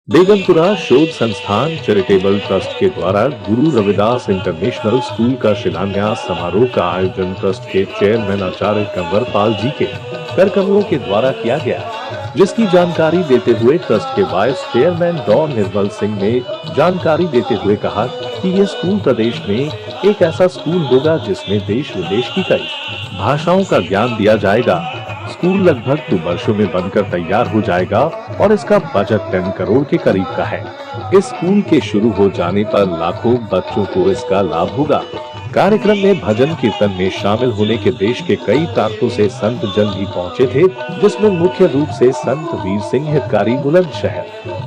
बेगमपुरा शोध संस्थान charitable trust के द्वारा गुरु रविदास इंटरनेशनल स्कूल का शिलान्यास समारोह का आयोजन ट्रस्ट के चेयरमैन आचार्य कंवर पाल जी के कर कमलों के द्वारा किया गया, जिसकी जानकारी देते हुए ट्रस्ट के वाइस चेयरमैन डॉ निर्मल सिंह ने जानकारी देते हुए कहा कि ये स्कूल प्रदेश में एक ऐसा स्कूल होगा जिसमें देश विदेश की कई भाषाओं का ज्ञान दिया जाएगा। स्कूल लगभग 2 वर्षों में बनकर तैयार हो जाएगा और इसका बजट 10 करोड़ के करीब का है। इस स्कूल के शुरू हो जाने पर लाखों बच्चों को इसका लाभ होगा। कार्यक्रम में भजन कीर्तन में शामिल होने के देश के कई प्रांतों से संत जन भी पहुंचे थे, जिसमें मुख्य रूप से संत वीर सिंह हितकारी बुलंदशहर,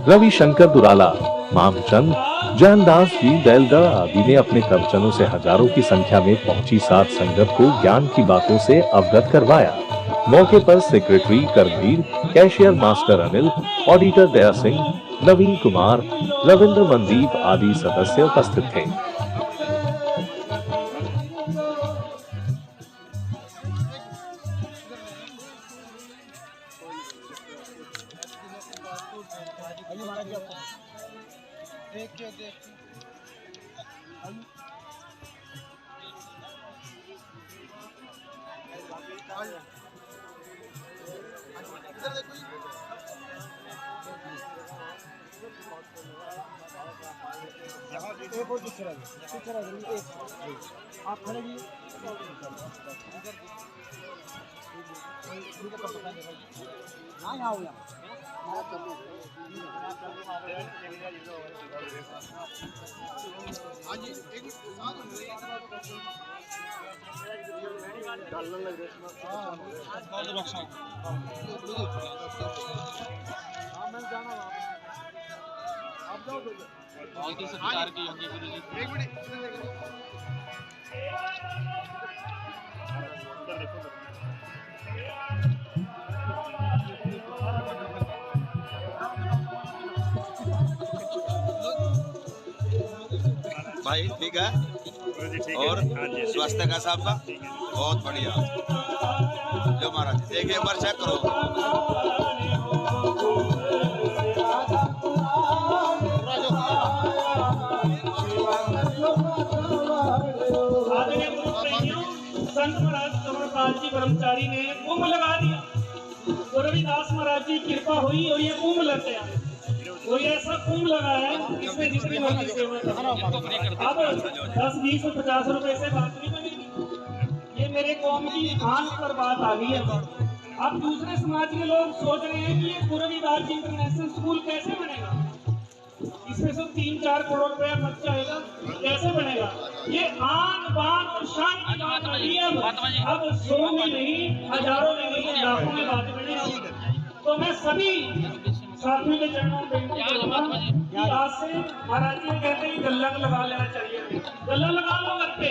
रविशंकर दुराला, मामचंद, जैनदास जी दैलदा आदि ने अपने प्रवचनों से हजारों की संख्या में पहुंची साथ संगत को ज्ञान की बातों से अवगत करवाया। मौके पर secretary Karveer, cashier master Anil, auditor दया सिंह, नवीन कुमार, रविंद्र मनदीप आदि सदस्य उपस्थित थे। एक और पिक्चर आ गई आप खड़े जी हाँ यहाँ हो सरकार की होंगी गुरु जी। एक मिनट भाई ठीक है और स्वास्थ्य का साहब का बहुत बढ़िया जो महाराज एक बार चेक करो। संत महाराज कंवर पाल जी ब्रह्मचारी ने कुंभ लगा दिया। रविदास महाराज जी कृपा हुई और ये कुंभ लग गया। कोई ऐसा कुंभ लगा है इसमें जितनी मर्जी सेवा अब 10, 20, 50 रुपए से बात नहीं बनेगी। ये मेरे कौम की आन पर बात आ गई है। अब दूसरे समाज के लोग सोच रहे हैं कि ये रविदास जी इंटरनेशनल स्कूल कैसे बनेगा, इसमें से 3-4 करोड़ रुपया खर्च आएगा, कैसे बनेगा। ये आन बान और शान की बात आ रही है। अब 100 में नहीं, हजारों में नहीं, लाखों में बात बनेगी। तो मैं सभी साथियों के चरणों में बेनती करूंगा कि आज से महाराज जी कहते हैं गल्ला लगा लेना चाहिए। गल्ला लगा लो घर पे,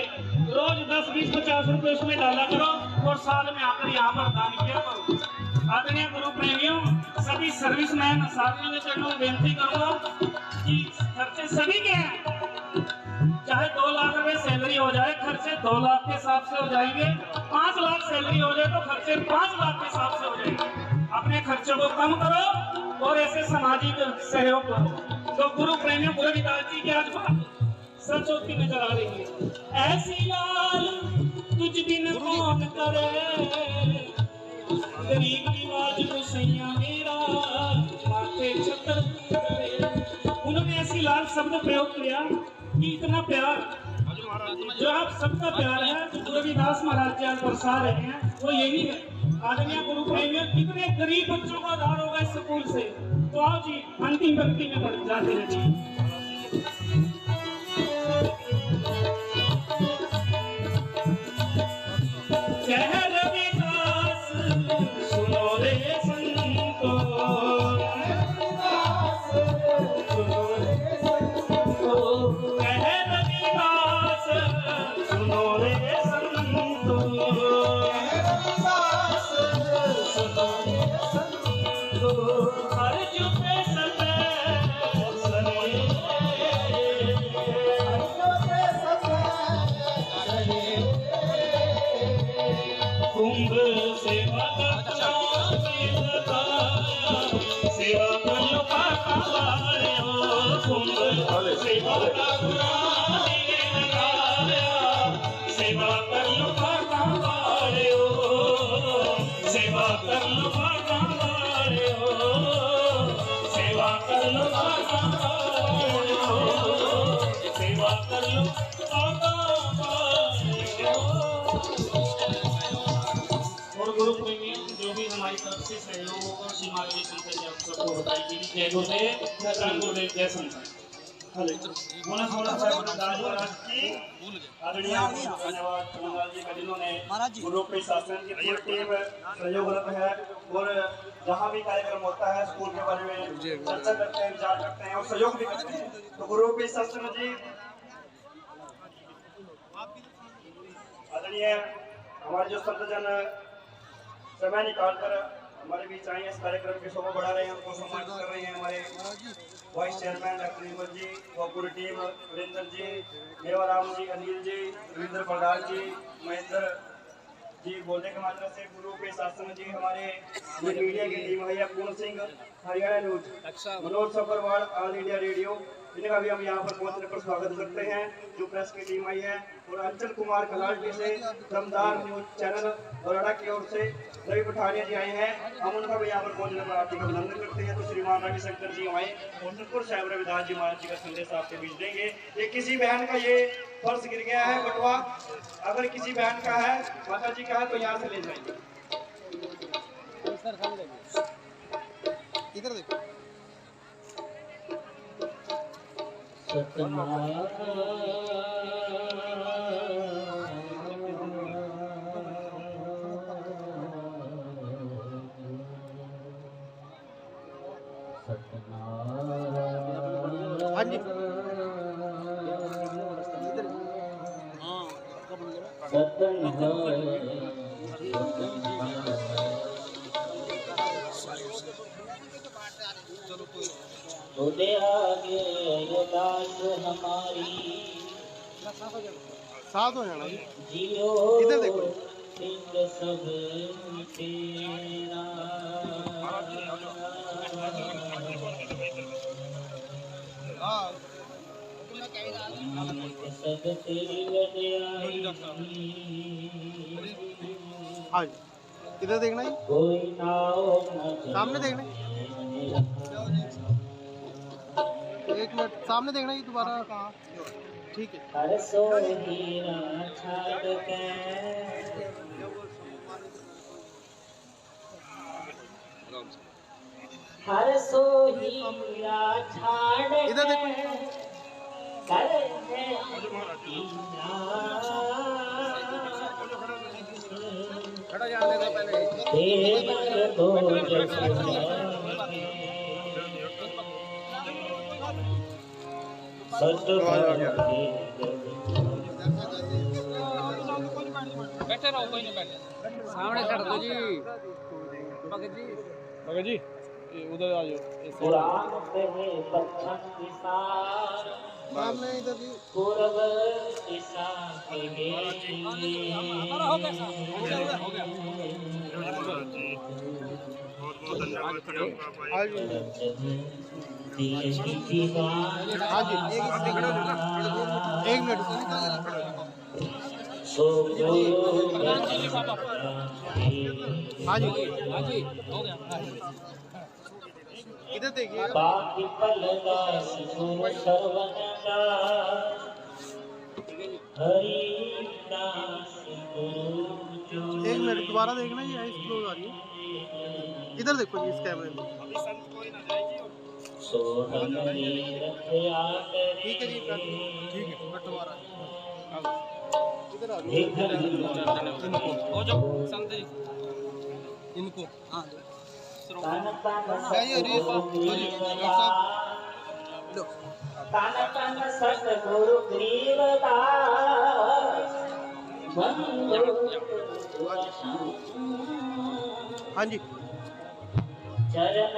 रोज 10, 20, 50 रुपए उसमें डाला करो और साल में आकर यहाँ पर दान किया करो। आदरणीय गुरु प्रेमियों, सभी सर्विसमैन साथियों के चरणों में बेनती करूंगा कि खर्चे सभी के हैं। चाहे 2 लाख रुपए सैलरी हो जाए, खर्चे 2 लाख के हिसाब से हो जाएंगे। 5 लाख सैलरी हो जाए तो खर्चे 5 लाख के हिसाब से हो जाएंगे। अपने खर्चों को कम करो और ऐसे सामाजिक सहयोग करो। तो गुरु प्रेमियों, गुरु रविदास जी की आज बात सच होती नजर आ रही है। ऐसी लाल तुझ बिन कौन करे, गरीब की आवाज को सैया मेरा माथे छतर करे। उन्होंने ऐसी लाल शब्द प्रयोग किया कि इतना प्यार जो आप सबका प्यार है, जो रविदास महाराज जी आज बरसा रहे हैं, वो यही है। आदरणीय गुरु प्रेमियों, कितने गरीब बच्चों का उद्धार होगा इस स्कूल से। तो आओ जी अंतिम पंक्ति में बढ़ जाते हैं जी। हर जुबे सने सेवा का गुराने लगाया, सेवा कर लो बाबा वाले हो, सेवा कर लो बाबा वाले हो, सेवा कर लो बाबा वाले हो, सेवा कर लो बाबा वाले हो। और गुरु प्रेमी जो भी हमारी तरफ से सहयोग और सीमाएं शंकर जी आपको बताई गई जय गुरुदेव गुरुदेव जय शंकर। मोना सोना साहब दास महाराज की आदरणीय धन्यवाद कमललाल जी का जिन्होंने गुरु के शासन की पूरी टीम सहयोगरत है और जहाँ भी कार्यक्रम होता है स्कूल के बारे में चर्चा करते हैं विचार करते हैं और सहयोग भी करते हैं। तो गुरु के शासन जी आदरणीय हमारे जो संतजन समय निकालकर हमारे बीच आए इस कार्यक्रम की शोभा बढ़ा रहे हैं, उनको सम्मानित कर रहे हैं हमारे वाइस चेयरमैन डॉक्टर निर्मल जी और पूरी टीम वीरेंद्र जी, देवाराम जी, अनिल जी, रविंद्र प्रधान जी, महेंद्र जी बोलने के माध्यम से गुरु के शासन जी हमारे मीडिया की टीम है Puran Singh Haryana news, Manoj Safarwal all India radio, इनका भी हम यहाँ पर पहुंचने पर स्वागत करते हैं। जो प्रेस की टीम आई है और अंचल कुमार कलाटी से दमदार न्यूज चैनल बराड़ा की ओर से रवि पठानिया जी आए हैं, हम उनका भी यहाँ पर पहुंचने पर हार्दिक अभिनंदन करते हैं। तो श्रीमान रविशंकर जी आए और सतपुर साहिब रविदास जी महाराज जी का संदेश आपके बीच देंगे। ये किसी बहन का ये फर्श गिर गया है बटवा, अगर किसी बहन का है माता जी का है तो यहाँ से ले जाएंगे। इधर देखो हाँ जी बोले आगे अरदास हमारी साथ हो जाना जियो इधर देखो सिंह सब तेरा सब तेरी वड्याई हाँ इधर देखना ही कोई नाव सामने देखना एक मिनट सामने देखना ही दोबारा कहाँ ठीक है। हर सो हीरा छाड़ के हर सो हीरा छाड़ इधर देखो खड़ा जाने दो पहले बैठे रहो कोई नहीं बैठे सामने खड़ दो जी भगत जी उधर आ जाओ सामने इधर भी पूर्व दिशा हाँ जी एक मिनट हाँ जी हो गया इधर देखिए बाकी पलदास हरिदास एक मिनट दोबारा देखना ये आइस क्लोज आ रही है इधर देखो जी इस कैमरे में ठीक है जी ठीक है दोबारा इधर आ रही हो जाओ संत जी इनको हाँ तन तन सतगुरु ग्रीवदास हाँ जी चरण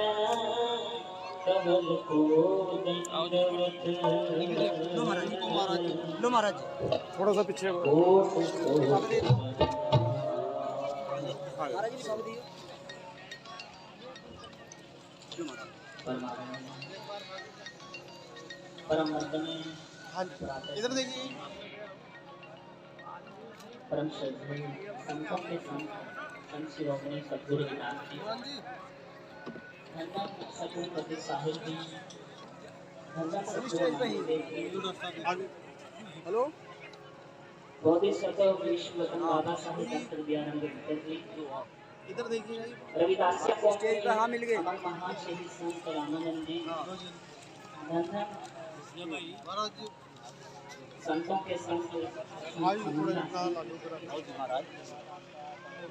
कमल को लो महाराज थोड़ा सा पीछे परम वंदनीय हाँ जी इधर देखिए परम श्रद्धेय संतों के संत शिरोमणि सद्गुरु रविदास जी, धन्य सद्गुरु कबीर साहिब जी, धन्य सद्गुरु Nanak Dev ji, hello Bodhisattva Vishwaratan Baba Saheb doctor B R. Ambedkar ji, इधर देखिए रविदास को स्टेज पे मिल गए अमर महान शहीद संत रामानंद जी, धन्य महाराज जी संतों के संत महाराज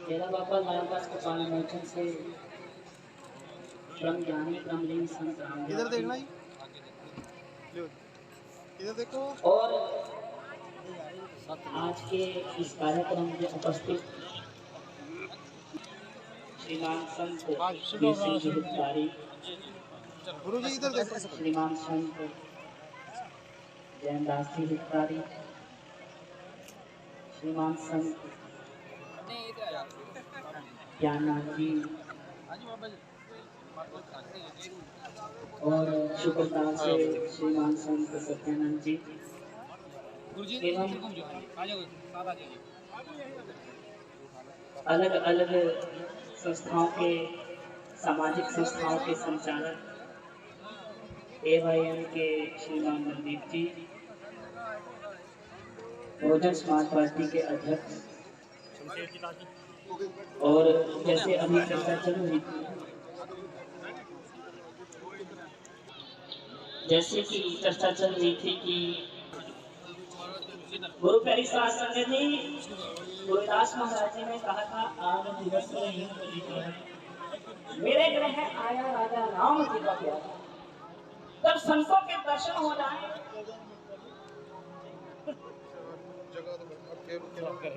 तेरा बाबा लालदास को पाना मोचन से ब्रह्म ज्ञानी ब्रह्मलीन संत रामदास इधर देखना जी लो, इधर देखो और आज के इस कार्यक्रम में उपस्थित श्रीमान संत केसरी जी हितकारी, गुरु जी इधर देखो श्रीमान संत जयदास जी हितकारी, श्रीमान संत ज्ञाननाथ जी और शुक्रताल से श्रीमान संत सत्यानंद जी एवं अलग अलग संस्थाओं के सामाजिक संस्थाओं के संचालक AYM के श्रीमान मनदीप जी, बहुजन समाज पार्टी के अध्यक्ष, और जैसे अभी चर्चा चल रही थी, जैसे कि चर्चा चल रही थी कि गुरु प्यारी साध संगत जी, गुरुदास महाराज जी ने कहा था आज दिवस मेरे ग्रह आया राजा राम जी का प्यारा। जब संतों के दर्शन हो जाए,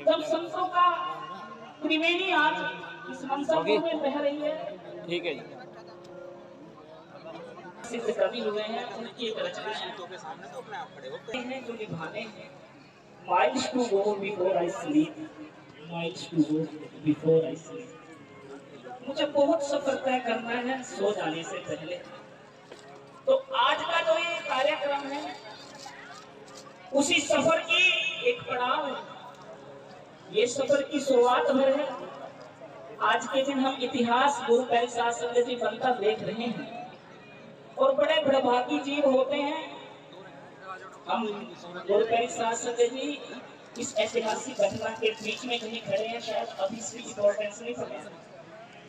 जब संतों का त्रिवेणी आज इस मंसलपुर में बह रही है, ठीक है जी। सिद्ध कवि हुए हैं, उनकी एक रचना संतों के सामने तो अपने आप खड़े होते हैं जो निभाने हैं। Miles to go before I sleep, miles to go before I sleep। मुझे बहुत सफर तय करना है सो जाने से पहले। तो आज का जो ये कार्यक्रम है उसी सफर की एक पड़ाव है, ये सफर की शुरुआत है। आज के दिन हम इतिहास गुरु प्यारी साध संगत जी बनता देख रहे हैं और बड़े बड़भागी जीव होते हैं। हम गुरु प्यारी साध संगत जी इस ऐतिहासिक घटना के बीच में कहीं खड़े हैं, शायद अभी इसकी इम्पोर्टेंस नहीं पता।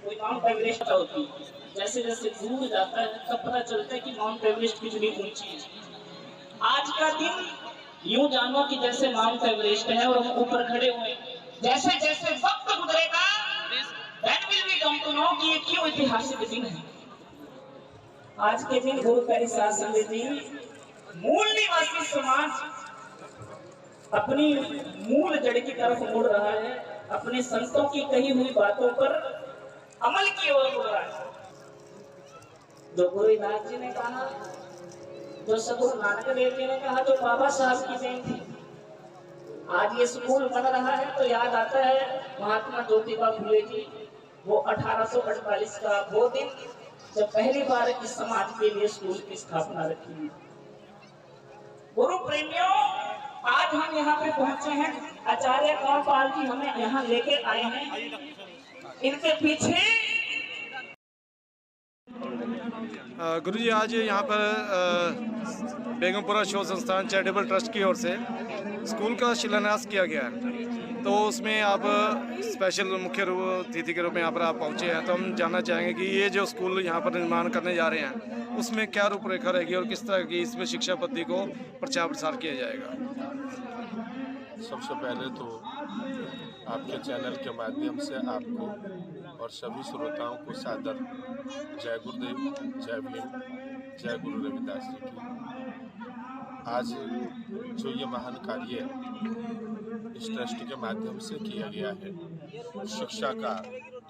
कोई माउंट एवरेस्ट होती है, जैसे जैसे दूर जाता है तब पता चलता है कि माउंट एवरेस्ट कितनी ऊंची है। आज का दिन यूं जानो कि जैसे माउंट एवरेस्ट है और हम ऊपर खड़े हुए, जैसे जैसे वक्त गुजरेगा then will we come to know कि ये क्यों ऐतिहासिक दिन है। आज के दिन गुरु प्यारी साध संगत जी, मूल निवासी समाज अपनी मूल जड़ की तरफ मुड़ रहा है, अपने संतों की कही हुई बातों पर अमल की ओर मुड़ रहा है। जो गुरु नानक जी ने कहा, जो सद्गुरु नानक देव जी ने कहा, जो बाबा साहब की देन थी, आज ये स्कूल बन रहा है तो याद आता है महात्मा ज्योतिबा फुले जी, वो 1848 का वो दिन जब पहली बार इस समाज के लिए स्कूल की स्थापना रखी है। गुरु प्रेमियों, आज हम यहाँ पे पहुंचे हैं, आचार्य कंवरपाल जी हमें यहाँ लेके आए हैं। इनके पीछे गुरुजी आज यहाँ पर बेगमपुरा शोध संस्थान चैरिटेबल ट्रस्ट की ओर से स्कूल का शिलान्यास किया गया है, तो उसमें आप स्पेशल मुख्य अतिथि के रूप में यहाँ पर आप पहुँचे हैं। तो हम जानना चाहेंगे कि ये जो स्कूल यहाँ पर निर्माण करने जा रहे हैं उसमें क्या रूपरेखा रहेगी और किस तरह की इसमें शिक्षा पद्धति को प्रचार प्रसार किया जाएगा। सबसे पहले तो आपके चैनल के माध्यम से आपको और सभी श्रोताओं को सादर जय गुरुदेव, जय भीम, जय गुरु रविदास जी की। आज जो ये महान कार्य इस ट्रस्ट के माध्यम से किया गया है, शिक्षा का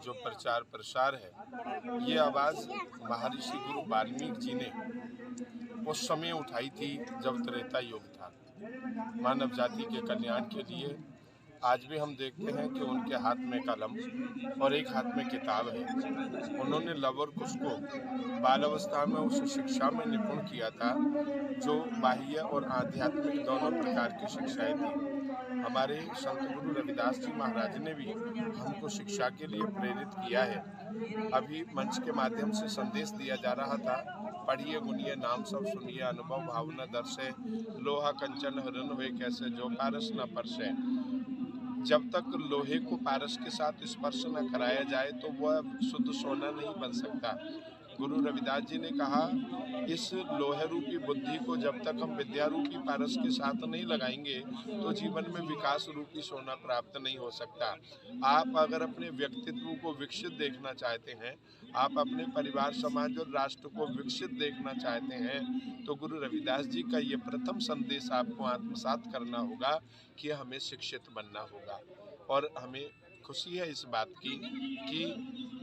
जो प्रचार प्रसार है, ये आवाज़ महर्षि गुरु वाल्मीकि जी ने उस समय उठाई थी जब त्रेता युग था। मानव जाति के कल्याण के लिए आज भी हम देखते हैं कि उनके हाथ में कलम और एक हाथ में किताब है। उन्होंने लव और कुश को बाल अवस्था में उस शिक्षा में निपुण किया था जो बाह्य और आध्यात्मिक दोनों प्रकार की शिक्षाएं थी। हमारे संत गुरु रविदास जी महाराज ने भी हमको शिक्षा के लिए प्रेरित किया है। अभी मंच के माध्यम से संदेश दिया जा रहा था, पढ़िए गुनिए नाम सब सुनिए, अनुभव भावना दर्शे, लोहा कंचन हरण हुए कैसे, जो पारस न परसे। जब तक लोहे को पारस के साथ स्पर्श न कराया जाए तो वह शुद्ध सोना नहीं बन सकता। गुरु रविदास जी ने कहा, इस लोहे रूपी बुद्धि को जब तक हम विद्या रूपी पारस के साथ नहीं लगाएंगे तो जीवन में विकास रूपी सोना प्राप्त नहीं हो सकता। आप अगर अपने व्यक्तित्व को विकसित देखना चाहते हैं, आप अपने परिवार समाज और राष्ट्र को विकसित देखना चाहते हैं, तो गुरु रविदास जी का ये प्रथम संदेश आपको आत्मसात करना होगा कि हमें शिक्षित बनना होगा। और हमें खुशी है इस बात की कि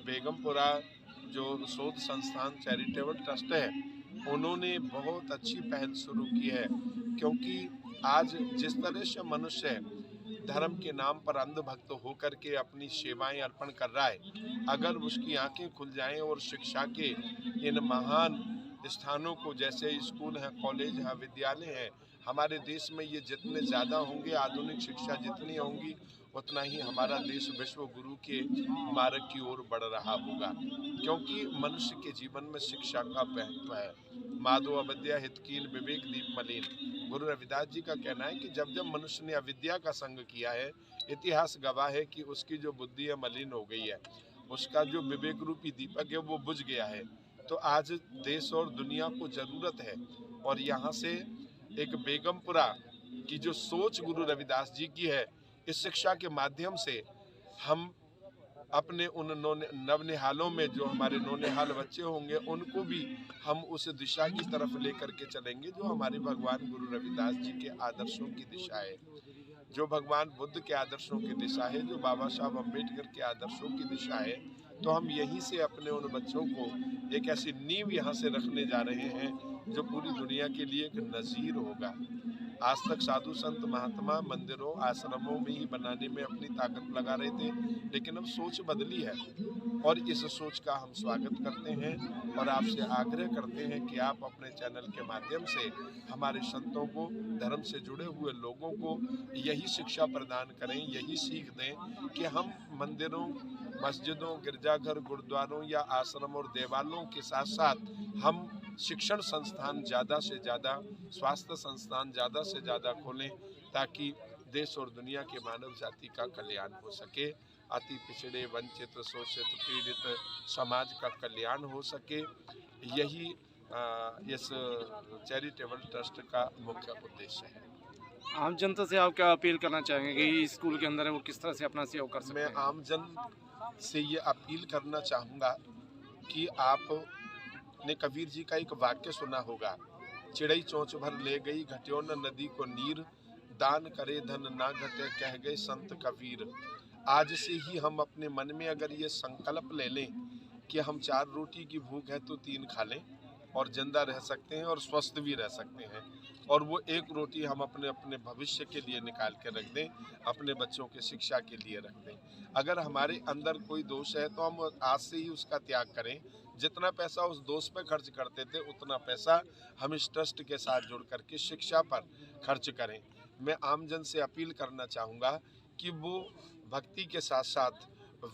बेगमपुरा जो शोध संस्थान चैरिटेबल ट्रस्ट है, उन्होंने बहुत अच्छी पहल शुरू की है, क्योंकि आज जिस तरह से मनुष्य धर्म के नाम पर अंधभक्त होकर के अपनी सेवाएं अर्पण कर रहा है, अगर उसकी आंखें खुल जाएं और शिक्षा के इन महान स्थानों को, जैसे स्कूल हैं, कॉलेज हैं, विद्यालय हैं, हमारे देश में ये जितने ज़्यादा होंगे, आधुनिक शिक्षा जितनी होंगी, उतना ही हमारा देश विश्व गुरु के मार्ग की ओर बढ़ रहा होगा। क्योंकि मनुष्य के जीवन में शिक्षा का महत्व है। माधो अविद्या हितकीन विवेक दीप मलिन। गुरु रविदास जी का कहना है कि जब जब मनुष्य ने अविद्या का संग किया है, इतिहास गवाह है कि उसकी जो बुद्धि है मलिन हो गई है, उसका जो विवेक रूपी दीपक है वो बुझ गया है। तो आज देश और दुनिया को जरूरत है, और यहाँ से एक बेगमपुरा की जो सोच गुरु रविदास जी की है, इस शिक्षा के माध्यम से हम अपने उन नवनिहालों में जो हमारे नौनिहाल बच्चे होंगे, उनको भी हम उस दिशा की तरफ लेकर के चलेंगे जो हमारे भगवान गुरु रविदास जी के आदर्शों की दिशा है, जो भगवान बुद्ध के आदर्शों की दिशा है, जो बाबा साहब अम्बेडकर के आदर्शों की दिशा है। तो हम यहीं से अपने उन बच्चों को एक ऐसी नींव यहाँ से रखने जा रहे हैं जो पूरी दुनिया के लिए एक नज़ीर होगा। आज तक साधु संत महात्मा मंदिरों आश्रमों में ही बनाने में अपनी ताकत लगा रहे थे, लेकिन अब सोच बदली है, और इस सोच का हम स्वागत करते हैं और आपसे आग्रह करते हैं कि आप अपने चैनल के माध्यम से हमारे संतों को, धर्म से जुड़े हुए लोगों को यही शिक्षा प्रदान करें, यही सीख दें कि हम मंदिरों, मस्जिदों, गिरजाघर, गुरुद्वारों या आश्रम और देवालयों के साथ साथ हम शिक्षण संस्थान ज़्यादा से ज़्यादा, स्वास्थ्य संस्थान ज़्यादा से ज़्यादा खोलें, ताकि देश और दुनिया के मानव जाति का कल्याण हो सके, अति पिछड़े, वंचित, शोषित, पीड़ित समाज का कल्याण हो सके। यही इस चैरिटेबल ट्रस्ट का मुख्य उद्देश्य है। आम जनता से आप क्या अपील करना चाहेंगे कि स्कूल के अंदर है वो किस तरह से अपना सहयोग कर सकते हैं? मैं आम जन से ये अपील करना चाहूँगा कि आपने कबीर जी का एक वाक्य सुना होगा, चिड़ई चोंच भर ले गई घट्यो न नदी को नीर, दान करे धन ना घटे कह गए संत कबीर। आज से ही हम अपने मन में अगर ये संकल्प ले लें कि हम 4 रोटी की भूख है तो 3 खा लें और जिंदा रह सकते हैं और स्वस्थ भी रह सकते हैं, और वो 1 रोटी हम अपने भविष्य के लिए निकाल के रख दें, अपने बच्चों के शिक्षा के लिए रख दें। अगर हमारे अंदर कोई दोष है तो हम आज से ही उसका त्याग करें। जितना पैसा उस दोष पर खर्च करते थे, उतना पैसा हम इस ट्रस्ट के साथ जुड़ करके शिक्षा पर खर्च करें। मैं आमजन से अपील करना चाहूँगा कि वो भक्ति के साथ साथ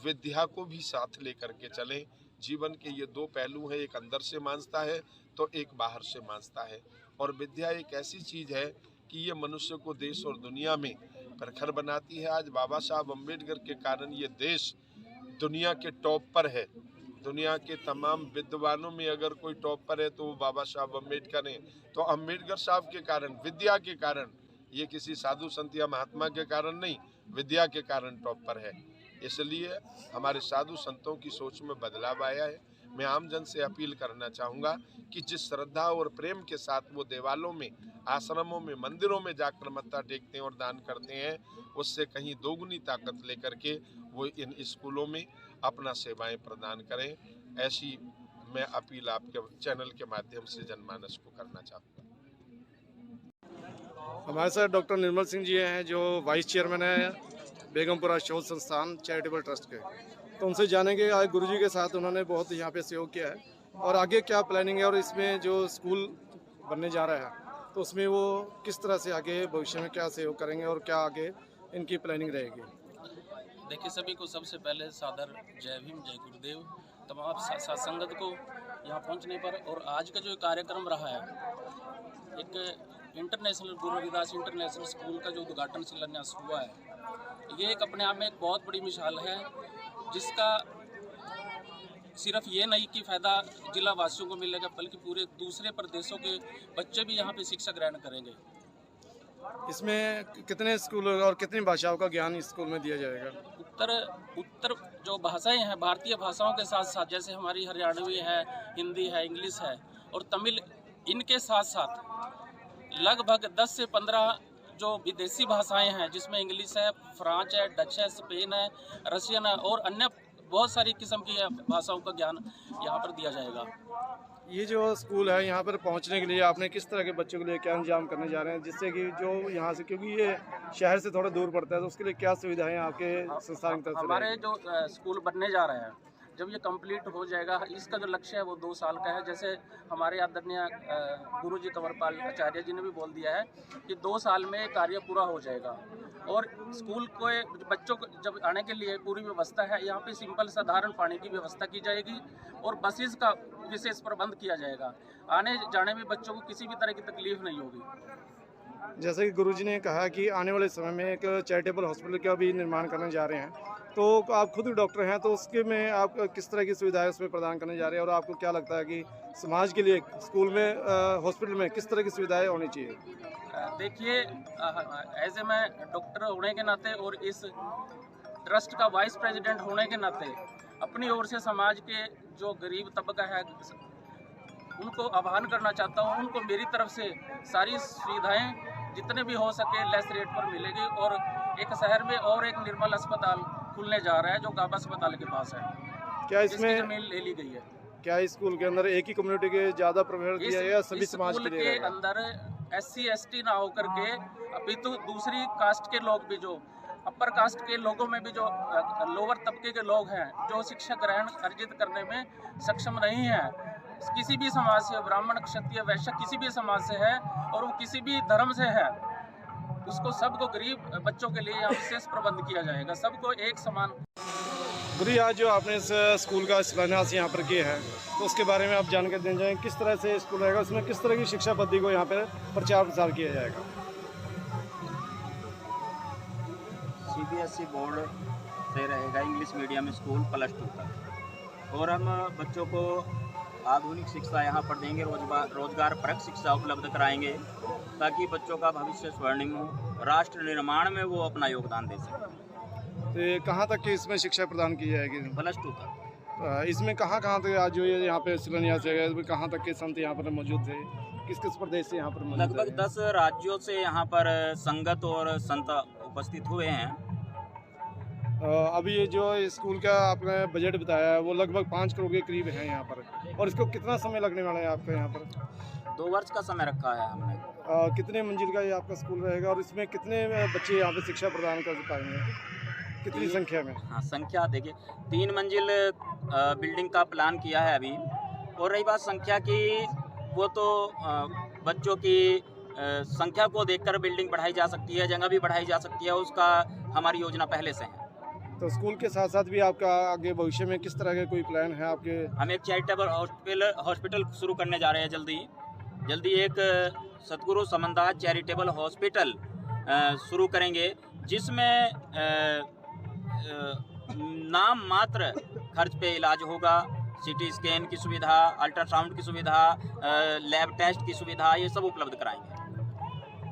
विद्या को भी साथ लेकर के चलें। जीवन के ये 2 पहलू हैं, एक अंदर से मांझता है तो एक बाहर से मांझता है, और विद्या एक ऐसी चीज़ है कि ये मनुष्य को देश और दुनिया में प्रखर बनाती है। आज बाबा साहब अम्बेडकर के कारण ये देश दुनिया के टॉप पर है। दुनिया के तमाम विद्वानों में अगर कोई टॉप पर है तो वो बाबा साहब अम्बेडकर हैं। तो अम्बेडकर साहब के कारण, विद्या के कारण, ये किसी साधु संत या महात्मा के कारण नहीं, विद्या के कारण टॉप पर है। इसलिए हमारे साधु संतों की सोच में बदलाव आया है। मैं आम जन से अपील करना चाहूँगा कि जिस श्रद्धा और प्रेम के साथ वो देवालयों में, आश्रमों में, मंदिरों में जाकर मत्था टेकते हैं और दान करते हैं, उससे कहीं दोगुनी ताकत लेकर के वो इन स्कूलों में अपना सेवाएं प्रदान करें। ऐसी मैं अपील आपके चैनल के माध्यम से जनमानस को करना चाहूँगा। हमारे साथ डॉक्टर निर्मल सिंह जी हैं, जो वाइस चेयरमैन है बेगमपुरा शोध संस्थान चैरिटेबल ट्रस्ट के। तो उनसे जानेंगे आज गुरुजी के साथ उन्होंने बहुत यहाँ पे सहयोग किया है और आगे क्या प्लानिंग है और इसमें जो स्कूल बनने जा रहा है तो उसमें वो किस तरह से आगे भविष्य में क्या सहयोग करेंगे और क्या आगे इनकी प्लानिंग रहेगी। देखिए, सभी को सबसे पहले सादर जय भीम, जय गुरुदेव। तमाम संगत को यहाँ पहुँचने पर और आज का जो कार्यक्रम रहा है, एक international Guru Ravidas international school का जो उद्घाटन शिलान्यास हुआ है, ये एक अपने आप में एक बहुत बड़ी मिसाल है, जिसका सिर्फ ये नहीं कि फ़ायदा जिला वासियों को मिलेगा, बल्कि पूरे दूसरे प्रदेशों के बच्चे भी यहाँ पे शिक्षा ग्रहण करेंगे। इसमें कितने स्कूल और कितनी भाषाओं का ज्ञान इस स्कूल में दिया जाएगा? उत्तर जो भाषाएं हैं, भारतीय भाषाओं के साथ साथ जैसे हमारी हरियाणवी है, हिंदी है, इंग्लिश है और तमिल, इनके साथ साथ लगभग 10 से 15 जो विदेशी भाषाएं हैं, जिसमें इंग्लिश है, फ्रांच है, डच है, स्पेन है, रशियन है और अन्य बहुत सारी किस्म की भाषाओं का ज्ञान यहाँ पर दिया जाएगा। ये जो स्कूल है, यहाँ पर पहुँचने के लिए आपने किस तरह के बच्चों के लिए क्या इंतजाम करने जा रहे हैं, जिससे कि जो यहाँ से, क्योंकि ये शहर से थोड़ा दूर पड़ता है, तो उसके लिए क्या सुविधाएं आपके संस्थान की तरफ से? हमारे जो स्कूल बनने जा रहे हैं, जब ये कंप्लीट हो जाएगा, इसका जो लक्ष्य है वो 2 साल का है। जैसे हमारे आदरणीय गुरुजी कंवरपाल आचार्य जी ने भी बोल दिया है कि 2 साल में कार्य पूरा हो जाएगा और स्कूल को बच्चों को जब आने के लिए पूरी व्यवस्था है। यहाँ पे सिंपल साधारण पानी की व्यवस्था की जाएगी और बसेस का विशेष प्रबंध किया जाएगा। आने जाने में बच्चों को किसी भी तरह की तकलीफ नहीं होगी। जैसे कि गुरुजी ने कहा कि आने वाले समय में एक चैरिटेबल हॉस्पिटल का भी निर्माण करने जा रहे हैं, तो आप खुद डॉक्टर हैं, तो उसके में आप किस तरह की सुविधाएं उसमें प्रदान करने जा रहे हैं और आपको क्या लगता है कि समाज के लिए स्कूल में, हॉस्पिटल में किस तरह की सुविधाएं होनी चाहिए? देखिए, एज ए मैं डॉक्टर होने के नाते और इस ट्रस्ट का वाइस प्रेसिडेंट होने के नाते अपनी ओर से समाज के जो गरीब तबका है उनको आह्वान करना चाहता हूँ। उनको मेरी तरफ से सारी सुविधाएं जितने भी हो सके लेस रेट पर मिलेगी और एक शहर में और एक निर्मल अस्पताल खुलने जा रहा है जो गाबा अस्पताल के पास है। क्या इसमें जमीन ले ली गई है? क्या इस स्कूल के अंदर एक ही कम्युनिटी के ज़्यादा प्रभाव दिया है या सभी समाज के लिए? के अंदर SC ST ना होकर के अभी तो दूसरी कास्ट के लोग भी, जो अपर कास्ट के लोगों में भी जो लोअर तबके के लोग हैं, जो शिक्षा ग्रहण अर्जित करने में सक्षम नहीं है, किसी भी समाज से, ब्राह्मण, क्षत्रिय, वैश्य, किसी भी समाज से है और वो किसी भी धर्म से है, उसको सबको, गरीब बच्चों के लिए यहाँ विशेष प्रबंध किया जाएगा, सबको एक समान। गुरु, आज जो आपने इस स्कूल का शिलान्यास यहाँ पर किया है, तो उसके बारे में आप जानकारी देना चाहें, किस तरह से स्कूल रहेगा, उसमें किस तरह की शिक्षा पद्धति को यहाँ पर प्रचार प्रसार किया जाएगा? CBSE बोर्ड से रहेगा इंग्लिश मीडियम स्कूल +2 तक और हम बच्चों को आधुनिक शिक्षा यहाँ पर देंगे, रोजगार परक शिक्षा उपलब्ध कराएंगे ताकि बच्चों का भविष्य स्वर्णिम हो, राष्ट्र निर्माण में वो अपना योगदान दे सकें। तो ये कहाँ तक की इसमें शिक्षा प्रदान की जाएगी? +2 तक। इसमें कहाँ तक आज जो ये यहाँ पे शिलान्यास है, इसमें कहाँ तक के संत यहाँ पर मौजूद थे, किस किस प्रदेश से यहाँ पर मौजूद? लगभग 10 राज्यों से यहाँ पर संगत और संत उपस्थित हुए हैं। अभी ये जो स्कूल का आपने बजट बताया है वो लगभग 5 करोड़ के करीब है यहाँ पर, और इसको कितना समय लगने वाला है आपका यहाँ पर? 2 वर्ष का समय रखा है हमने। कितने मंजिल का ये आपका स्कूल रहेगा और इसमें कितने बच्चे यहाँ पे शिक्षा प्रदान कर पाएंगे, कितनी संख्या में? हाँ, संख्या देखिए 3 मंजिल बिल्डिंग का प्लान किया है अभी, और रही बात संख्या की, वो तो बच्चों की संख्या को देखकर बिल्डिंग बढ़ाई जा सकती है, जगह भी बढ़ाई जा सकती है, उसका हमारी योजना पहले से है। तो स्कूल के साथ साथ भी आपका आगे भविष्य में किस तरह के कोई प्लान है आपके? हम एक चैरिटेबल हॉस्पिटल शुरू करने जा रहे हैं जल्दी एक सतगुरु समनदास चैरिटेबल हॉस्पिटल शुरू करेंगे, जिसमें नाम मात्र खर्च पे इलाज होगा, CT स्कैन की सुविधा, अल्ट्रासाउंड की सुविधा, लैब टेस्ट की सुविधा, ये सब उपलब्ध कराएंगे।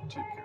ठीक है।